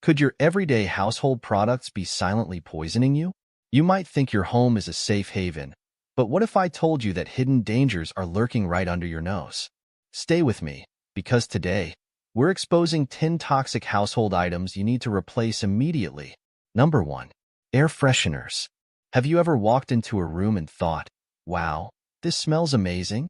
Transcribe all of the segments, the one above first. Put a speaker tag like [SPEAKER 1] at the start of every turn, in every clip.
[SPEAKER 1] Could your everyday household products be silently poisoning you? You might think your home is a safe haven, but what if I told you that hidden dangers are lurking right under your nose? Stay with me, because today, we're exposing 10 toxic household items you need to replace immediately. Number 1. Air fresheners. Have you ever walked into a room and thought, wow, this smells amazing?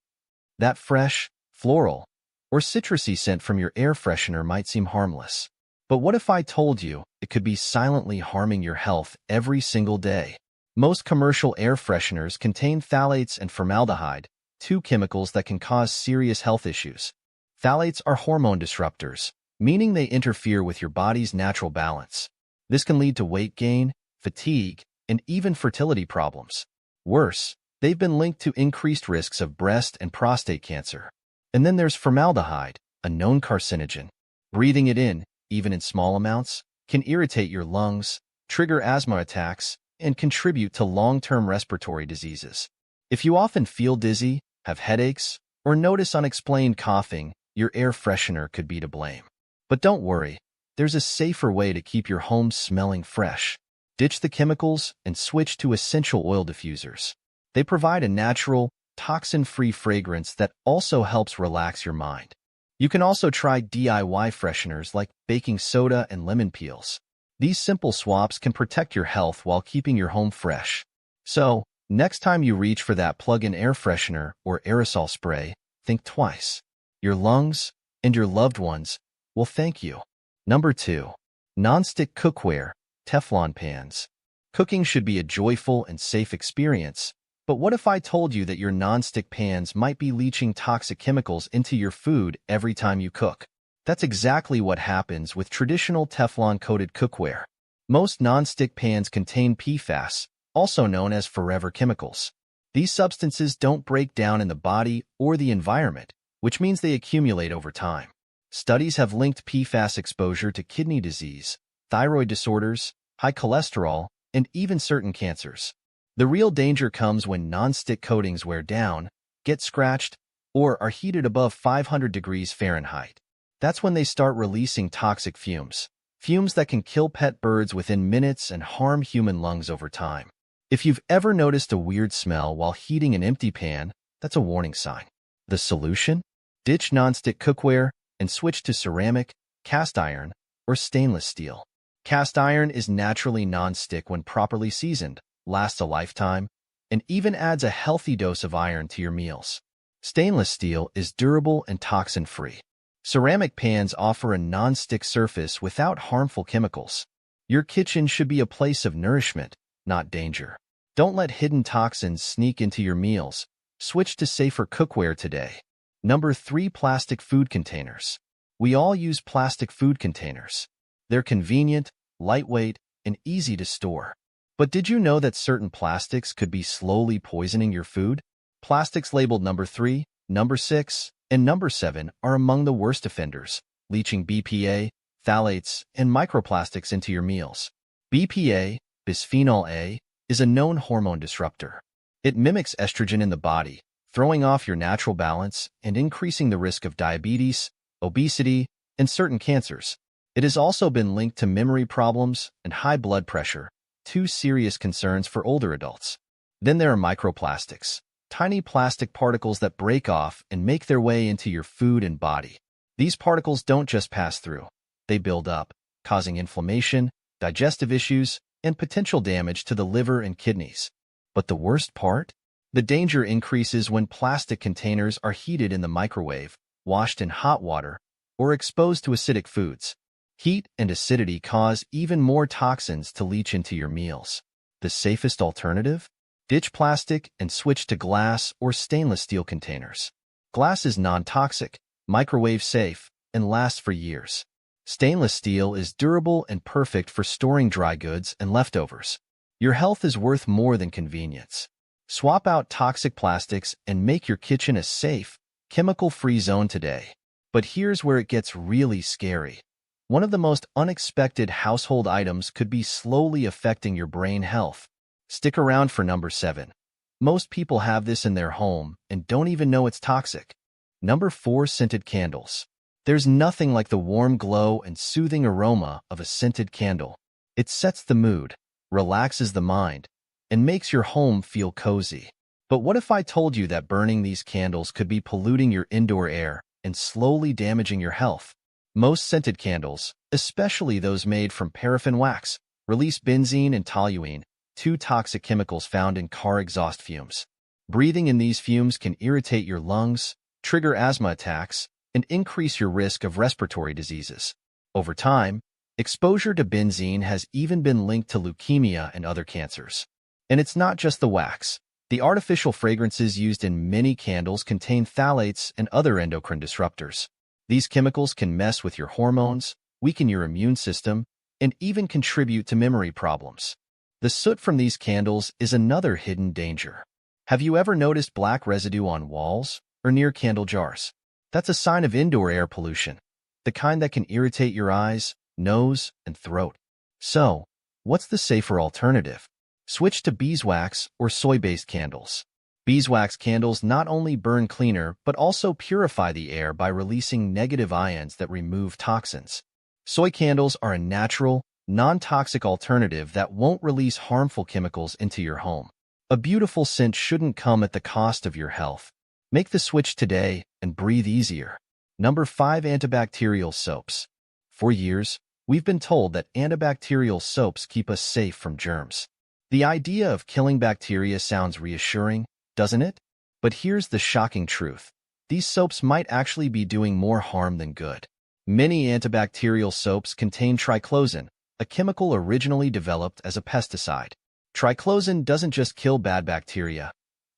[SPEAKER 1] That fresh, floral, or citrusy scent from your air freshener might seem harmless. But what if I told you it could be silently harming your health every single day? Most commercial air fresheners contain phthalates and formaldehyde, two chemicals that can cause serious health issues. Phthalates are hormone disruptors, meaning they interfere with your body's natural balance. This can lead to weight gain, fatigue, and even fertility problems. Worse, they've been linked to increased risks of breast and prostate cancer. And then there's formaldehyde, a known carcinogen. Breathing it in, even in small amounts, can irritate your lungs, trigger asthma attacks, and contribute to long-term respiratory diseases. If you often feel dizzy, have headaches, or notice unexplained coughing, your air freshener could be to blame. But don't worry, there's a safer way to keep your home smelling fresh. Ditch the chemicals and switch to essential oil diffusers. They provide a natural, toxin-free fragrance that also helps relax your mind. You can also try DIY fresheners like baking soda and lemon peels. These simple swaps can protect your health while keeping your home fresh. So, next time you reach for that plug-in air freshener or aerosol spray, think twice. Your lungs and your loved ones will thank you. Number 2. Non-stick cookware, Teflon pans. Cooking should be a joyful and safe experience, but what if I told you that your non-stick pans might be leaching toxic chemicals into your food every time you cook? That's exactly what happens with traditional Teflon-coated cookware. Most non-stick pans contain PFAS, also known as forever chemicals. These substances don't break down in the body or the environment, which means they accumulate over time. Studies have linked PFAS exposure to kidney disease, thyroid disorders, high cholesterol, and even certain cancers. The real danger comes when non-stick coatings wear down, get scratched, or are heated above 500 degrees Fahrenheit. That's when they start releasing toxic fumes that can kill pet birds within minutes and harm human lungs over time. If you've ever noticed a weird smell while heating an empty pan, that's a warning sign. The solution? Ditch non-stick cookware and switch to ceramic, cast iron, or stainless steel. Cast iron is naturally non-stick when properly seasoned, lasts a lifetime, and even adds a healthy dose of iron to your meals. Stainless steel is durable and toxin-free. Ceramic pans offer a non-stick surface without harmful chemicals. Your kitchen should be a place of nourishment, not danger. Don't let hidden toxins sneak into your meals. Switch to safer cookware today. Number 3. Plastic food containers. We all use plastic food containers. They're convenient, lightweight, and easy to store. But did you know that certain plastics could be slowly poisoning your food? Plastics labeled number 3, number 6, and number 7 are among the worst offenders, leaching BPA, phthalates, and microplastics into your meals. BPA, bisphenol A, is a known hormone disruptor. It mimics estrogen in the body, throwing off your natural balance and increasing the risk of diabetes, obesity, and certain cancers. It has also been linked to memory problems and high blood pressure, two serious concerns for older adults. Then there are microplastics, tiny plastic particles that break off and make their way into your food and body. These particles don't just pass through. They build up, causing inflammation, digestive issues, and potential damage to the liver and kidneys. But the worst part? The danger increases when plastic containers are heated in the microwave, washed in hot water, or exposed to acidic foods. Heat and acidity cause even more toxins to leach into your meals. The safest alternative? Ditch plastic and switch to glass or stainless steel containers. Glass is non-toxic, microwave safe, and lasts for years. Stainless steel is durable and perfect for storing dry goods and leftovers. Your health is worth more than convenience. Swap out toxic plastics and make your kitchen a safe, chemical-free zone today. But here's where it gets really scary. One of the most unexpected household items could be slowly affecting your brain health. Stick around for number 7. Most people have this in their home and don't even know it's toxic. Number 4. Scented candles. There's nothing like the warm glow and soothing aroma of a scented candle. It sets the mood, relaxes the mind, and makes your home feel cozy. But what if I told you that burning these candles could be polluting your indoor air and slowly damaging your health? Most scented candles, especially those made from paraffin wax, release benzene and toluene, two toxic chemicals found in car exhaust fumes. Breathing in these fumes can irritate your lungs, trigger asthma attacks, and increase your risk of respiratory diseases. Over time, exposure to benzene has even been linked to leukemia and other cancers. And it's not just the wax. The artificial fragrances used in many candles contain phthalates and other endocrine disruptors. These chemicals can mess with your hormones, weaken your immune system, and even contribute to memory problems. The soot from these candles is another hidden danger. Have you ever noticed black residue on walls or near candle jars? That's a sign of indoor air pollution, the kind that can irritate your eyes, nose, and throat. So, what's the safer alternative? Switch to beeswax or soy-based candles. Beeswax candles not only burn cleaner but also purify the air by releasing negative ions that remove toxins. Soy candles are a natural, non-toxic alternative that won't release harmful chemicals into your home. A beautiful scent shouldn't come at the cost of your health. Make the switch today and breathe easier. Number 5. Antibacterial soaps. For years, we've been told that antibacterial soaps keep us safe from germs. The idea of killing bacteria sounds reassuring, doesn't it? But here's the shocking truth. These soaps might actually be doing more harm than good. Many antibacterial soaps contain triclosan, a chemical originally developed as a pesticide. Triclosan doesn't just kill bad bacteria.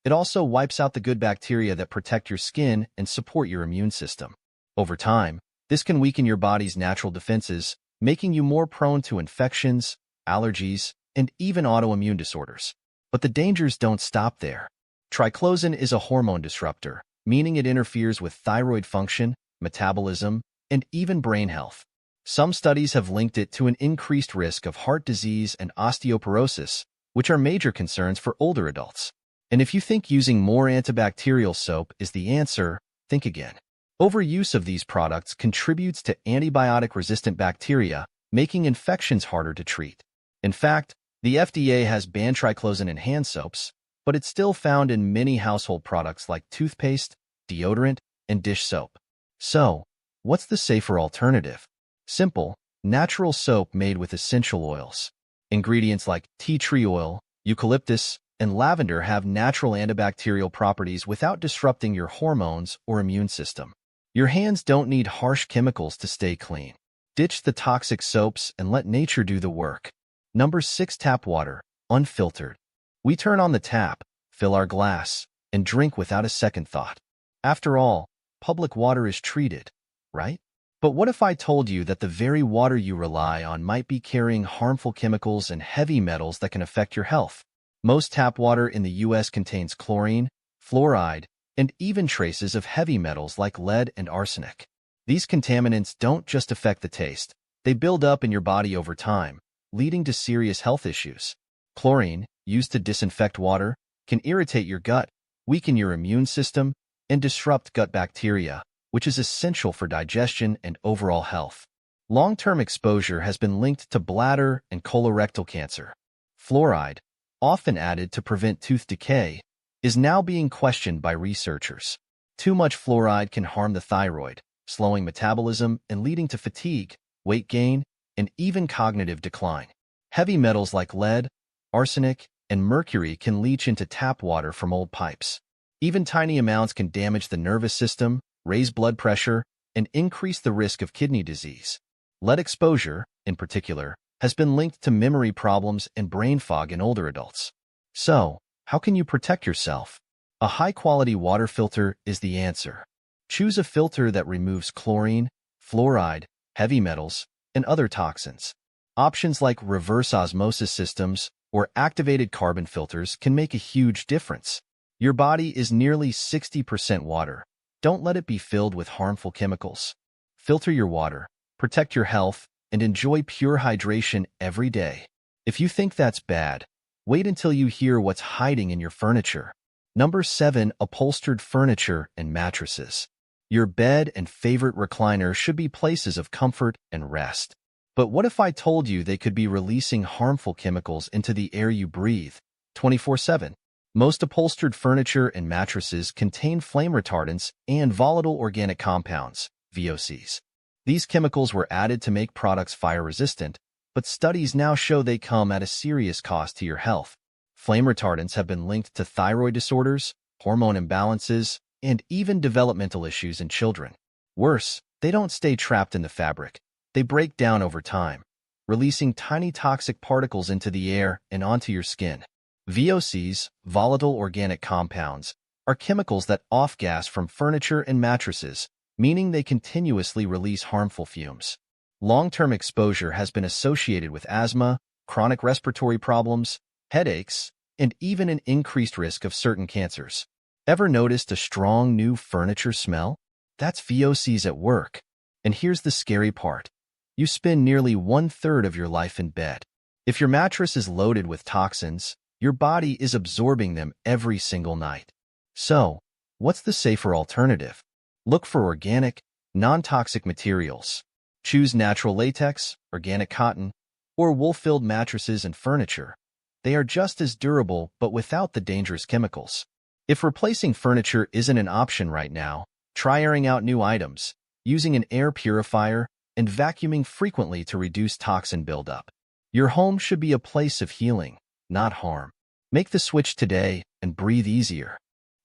[SPEAKER 1] It also wipes out the good bacteria that protect your skin and support your immune system. Over time, this can weaken your body's natural defenses, making you more prone to infections, allergies, and even autoimmune disorders. But the dangers don't stop there. Triclosan is a hormone disruptor, meaning it interferes with thyroid function, metabolism, and even brain health. Some studies have linked it to an increased risk of heart disease and osteoporosis, which are major concerns for older adults. And if you think using more antibacterial soap is the answer, think again. Overuse of these products contributes to antibiotic-resistant bacteria, making infections harder to treat. In fact, the FDA has banned triclosan in hand soaps, but it's still found in many household products like toothpaste, deodorant, and dish soap. So, what's the safer alternative? Simple, natural soap made with essential oils. Ingredients like tea tree oil, eucalyptus, and lavender have natural antibacterial properties without disrupting your hormones or immune system. Your hands don't need harsh chemicals to stay clean. Ditch the toxic soaps and let nature do the work. Number 6. Tap water, unfiltered. We turn on the tap, fill our glass, and drink without a second thought. After all, public water is treated, right? But what if I told you that the very water you rely on might be carrying harmful chemicals and heavy metals that can affect your health? Most tap water in the U.S. contains chlorine, fluoride, and even traces of heavy metals like lead and arsenic. These contaminants don't just affect the taste, they build up in your body over time, leading to serious health issues. Chlorine, used to disinfect water, can irritate your gut, weaken your immune system, and disrupt gut bacteria, which is essential for digestion and overall health. Long-term exposure has been linked to bladder and colorectal cancer. Fluoride, often added to prevent tooth decay, is now being questioned by researchers. Too much fluoride can harm the thyroid, slowing metabolism and leading to fatigue, weight gain, and even cognitive decline. Heavy metals like lead, arsenic, and mercury can leach into tap water from old pipes. Even tiny amounts can damage the nervous system, raise blood pressure, and increase the risk of kidney disease. Lead exposure, in particular, has been linked to memory problems and brain fog in older adults. So, how can you protect yourself? A high-quality water filter is the answer. Choose a filter that removes chlorine, fluoride, heavy metals, and other toxins. Options like reverse osmosis systems or activated carbon filters can make a huge difference. Your body is nearly 60% water. Don't let it be filled with harmful chemicals. Filter your water, protect your health, and enjoy pure hydration every day. If you think that's bad, wait until you hear what's hiding in your furniture. Number 7. Upholstered furniture and mattresses. Your bed and favorite recliner should be places of comfort and rest. But what if I told you they could be releasing harmful chemicals into the air you breathe 24/7? Most upholstered furniture and mattresses contain flame retardants and volatile organic compounds, VOCs. These chemicals were added to make products fire-resistant, but studies now show they come at a serious cost to your health. Flame retardants have been linked to thyroid disorders, hormone imbalances, and even developmental issues in children. Worse, they don't stay trapped in the fabric. They break down over time, releasing tiny toxic particles into the air and onto your skin. VOCs, volatile organic compounds, are chemicals that off-gas from furniture and mattresses, meaning they continuously release harmful fumes. Long-term exposure has been associated with asthma, chronic respiratory problems, headaches, and even an increased risk of certain cancers. Ever noticed a strong new furniture smell? That's VOCs at work. And here's the scary part. You spend nearly 1/3 of your life in bed. If your mattress is loaded with toxins, your body is absorbing them every single night. So, what's the safer alternative? Look for organic, non-toxic materials. Choose natural latex, organic cotton, or wool-filled mattresses and furniture. They are just as durable but without the dangerous chemicals. If replacing furniture isn't an option right now, try airing out new items, using an air purifier, and vacuuming frequently to reduce toxin buildup. Your home should be a place of healing, not harm. Make the switch today and breathe easier.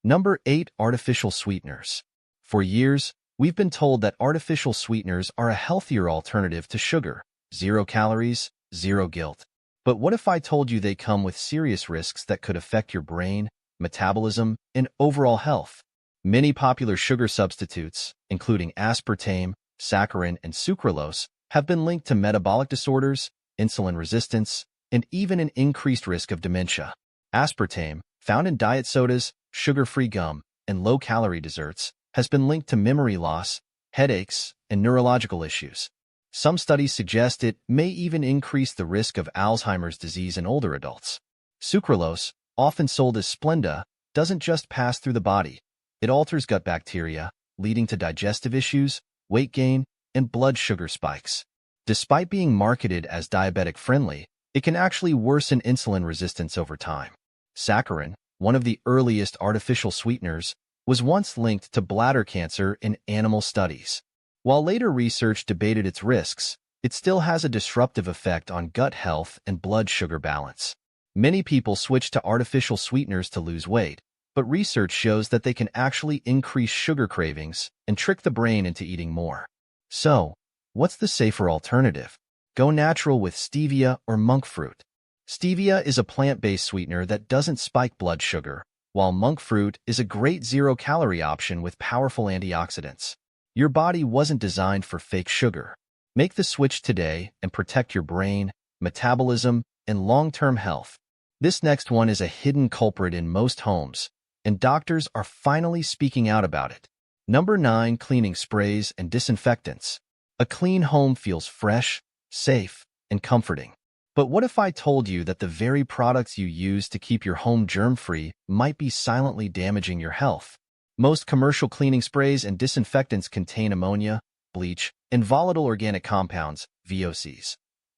[SPEAKER 1] Number 8. Artificial sweeteners. For years, we've been told that artificial sweeteners are a healthier alternative to sugar. 0 calories, 0 guilt. But what if I told you they come with serious risks that could affect your brain, metabolism, and overall health? Many popular sugar substitutes, including aspartame, saccharin, and sucralose, have been linked to metabolic disorders, insulin resistance, and even an increased risk of dementia. Aspartame, found in diet sodas, sugar-free gum, and low-calorie desserts, has been linked to memory loss, headaches, and neurological issues. Some studies suggest it may even increase the risk of Alzheimer's disease in older adults. Sucralose, often sold as Splenda, doesn't just pass through the body. It alters gut bacteria, leading to digestive issues, weight gain, and blood sugar spikes. Despite being marketed as diabetic-friendly, it can actually worsen insulin resistance over time. Saccharin, one of the earliest artificial sweeteners, was once linked to bladder cancer in animal studies. While later research debated its risks, it still has a disruptive effect on gut health and blood sugar balance. Many people switch to artificial sweeteners to lose weight, but research shows that they can actually increase sugar cravings and trick the brain into eating more. So, what's the safer alternative? Go natural with stevia or monk fruit. Stevia is a plant-based sweetener that doesn't spike blood sugar, while monk fruit is a great zero-calorie option with powerful antioxidants. Your body wasn't designed for fake sugar. Make the switch today and protect your brain, metabolism, and long-term health. This next one is a hidden culprit in most homes, and doctors are finally speaking out about it. Number 9. Cleaning sprays and disinfectants. A clean home feels fresh, safe, and comforting. But what if I told you that the very products you use to keep your home germ-free might be silently damaging your health? Most commercial cleaning sprays and disinfectants contain ammonia, bleach, and volatile organic compounds, VOCs.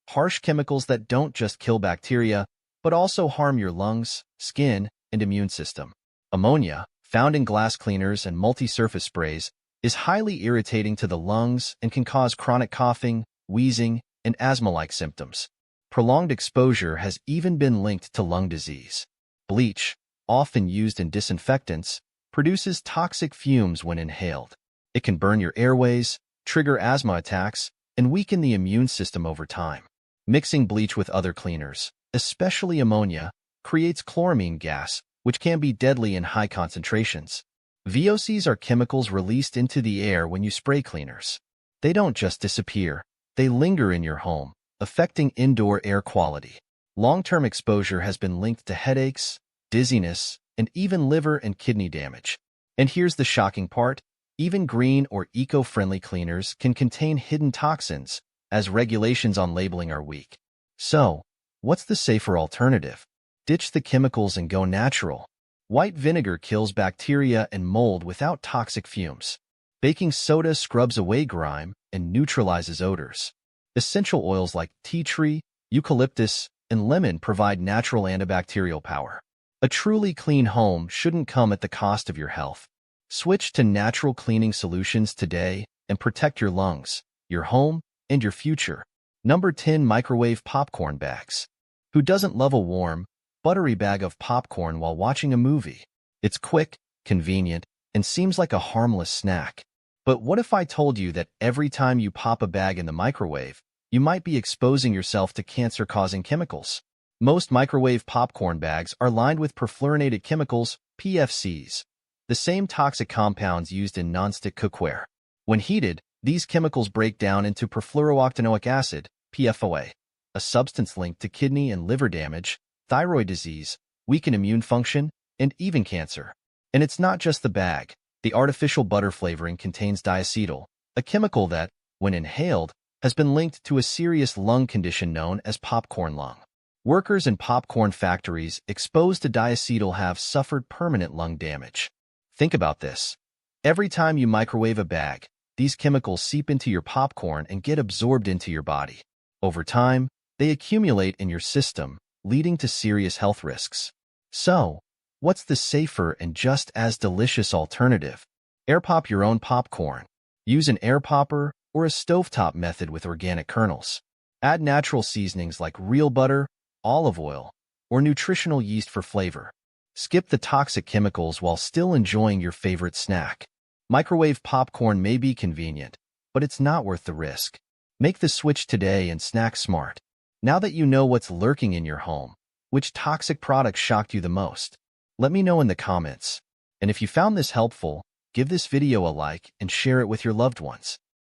[SPEAKER 1] Harsh chemicals that don't just kill bacteria, but also harm your lungs, skin, and immune system. Ammonia, found in glass cleaners and multi-surface sprays, is highly irritating to the lungs and can cause chronic coughing, wheezing, and asthma-like symptoms. Prolonged exposure has even been linked to lung disease. Bleach, often used in disinfectants, produces toxic fumes when inhaled. It can burn your airways, trigger asthma attacks, and weaken the immune system over time. Mixing bleach with other cleaners, especially ammonia, creates chloramine gas, which can be deadly in high concentrations. VOCs are chemicals released into the air when you spray cleaners. They don't just disappear, they linger in your home, affecting indoor air quality. Long-term exposure has been linked to headaches, dizziness, and even liver and kidney damage. And here's the shocking part, even green or eco-friendly cleaners can contain hidden toxins, as regulations on labeling are weak. So, what's the safer alternative? Ditch the chemicals and go natural. White vinegar kills bacteria and mold without toxic fumes. Baking soda scrubs away grime and neutralizes odors. Essential oils like tea tree, eucalyptus, and lemon provide natural antibacterial power. A truly clean home shouldn't come at the cost of your health. Switch to natural cleaning solutions today and protect your lungs, your home, and your future. Number 10. Microwave popcorn bags. Who doesn't love a warm, buttery bag of popcorn while watching a movie? It's quick, convenient, and seems like a harmless snack. But what if I told you that every time you pop a bag in the microwave, you might be exposing yourself to cancer-causing chemicals? Most microwave popcorn bags are lined with perfluorinated chemicals, PFCs, the same toxic compounds used in nonstick cookware. When heated, these chemicals break down into perfluorooctanoic acid, PFOA, a substance linked to kidney and liver damage, thyroid disease, weakened immune function, and even cancer. And it's not just the bag. The artificial butter flavoring contains diacetyl, a chemical that, when inhaled, has been linked to a serious lung condition known as popcorn lung. Workers in popcorn factories exposed to diacetyl have suffered permanent lung damage. Think about this. Every time you microwave a bag, these chemicals seep into your popcorn and get absorbed into your body. Over time, they accumulate in your system, leading to serious health risks. So, what's the safer and just as delicious alternative? Air pop your own popcorn. Use an air popper or a stovetop method with organic kernels. Add natural seasonings like real butter, olive oil, or nutritional yeast for flavor. Skip the toxic chemicals while still enjoying your favorite snack. Microwave popcorn may be convenient, but it's not worth the risk. Make the switch today and snack smart. Now that you know what's lurking in your home, which toxic product shocked you the most? Let me know in the comments. And if you found this helpful, give this video a like and share it with your loved ones.